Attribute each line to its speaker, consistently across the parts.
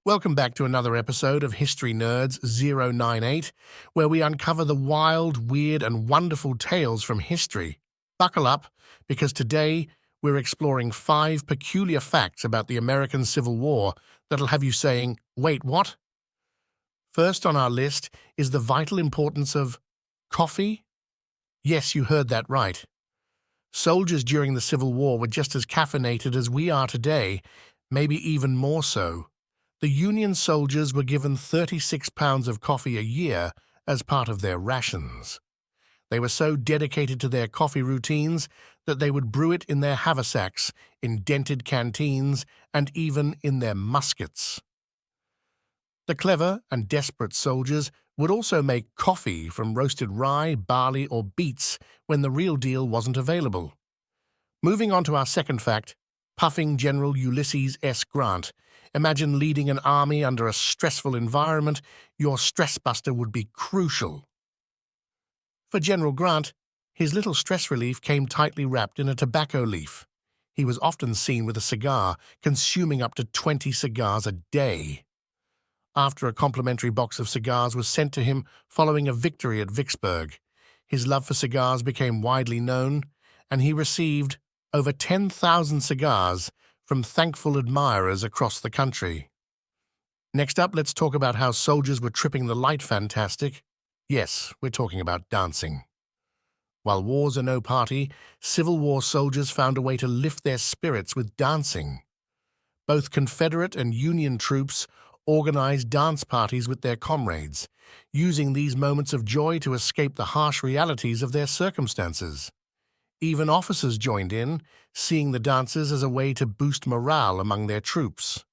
Speaker 1: Welcome back to another episode of History Nerds 098, where we uncover the wild, weird, and wonderful tales from history. Buckle up, because today we're exploring 5 peculiar facts about the American Civil War that'll have you saying, "Wait, what?" First on our list is the vital importance of coffee. Yes, you heard that right. Soldiers during the Civil War were just as caffeinated as we are today, maybe even more so. The Union soldiers were given 36 pounds of coffee a year as part of their rations. They were so dedicated to their coffee routines that they would brew it in their haversacks, in dented canteens, and even in their muskets. The clever and desperate soldiers would also make coffee from roasted rye, barley, or beets when the real deal wasn't available. Moving on to our second fact, puffing General Ulysses S. Grant. Imagine leading an army under a stressful environment. Your stress buster would be crucial. For General Grant, his little stress relief came tightly wrapped in a tobacco leaf. He was often seen with a cigar, consuming up to 20 cigars a day. After a complimentary box of cigars was sent to him following a victory at Vicksburg, his love for cigars became widely known, and he received over 10,000 cigars from thankful admirers across the country. Next up, let's talk about how soldiers were tripping the light fantastic. Yes, we're talking about dancing. While wars are no party, Civil War soldiers found a way to lift their spirits with dancing. Both Confederate and Union troops organized dance parties with their comrades, using these moments of joy to escape the harsh realities of their circumstances. Even officers joined in, seeing the dances as a way to boost morale among their troops.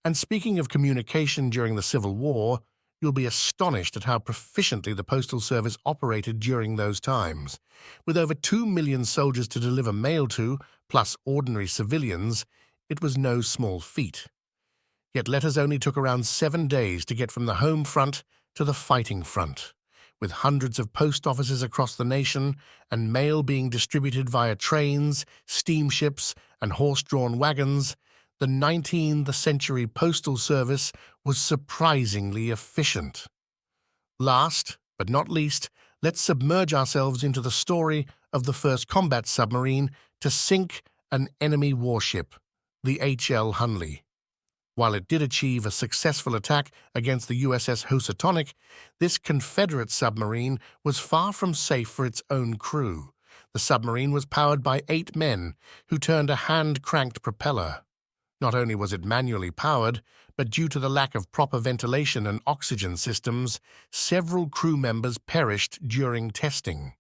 Speaker 1: And speaking of communication during the Civil War, you'll be astonished at how proficiently the Postal Service operated during those times. With over 2 million soldiers to deliver mail to, plus ordinary civilians, it was no small feat. Yet letters only took around 7 days to get from the home front to the fighting front. With hundreds of post offices across the nation and mail being distributed via trains, steamships, and horse-drawn wagons, the 19th century Postal Service was surprisingly efficient. Last, but not least, let's submerge ourselves into the story of the first combat submarine to sink an enemy warship, the H.L. Hunley. While it did achieve a successful attack against the USS Housatonic, this Confederate submarine was far from safe for its own crew. The submarine was powered by 8 men who turned a hand-cranked propeller. Not only was it manually powered, but due to the lack of proper ventilation and oxygen systems, several crew members perished during testing.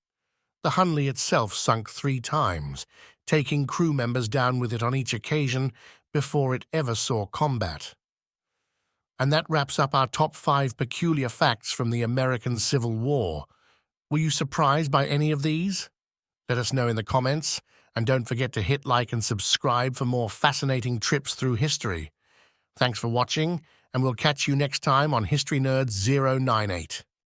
Speaker 1: The Hunley itself sunk 3 times, taking crew members down with it on each occasion before it ever saw combat. And that wraps up our top 5 peculiar facts from the American Civil War. Were you surprised by any of these? Let us know in the comments, and don't forget to hit like and subscribe for more fascinating trips through history. Thanks for watching, and we'll catch you next time on History Nerds 098.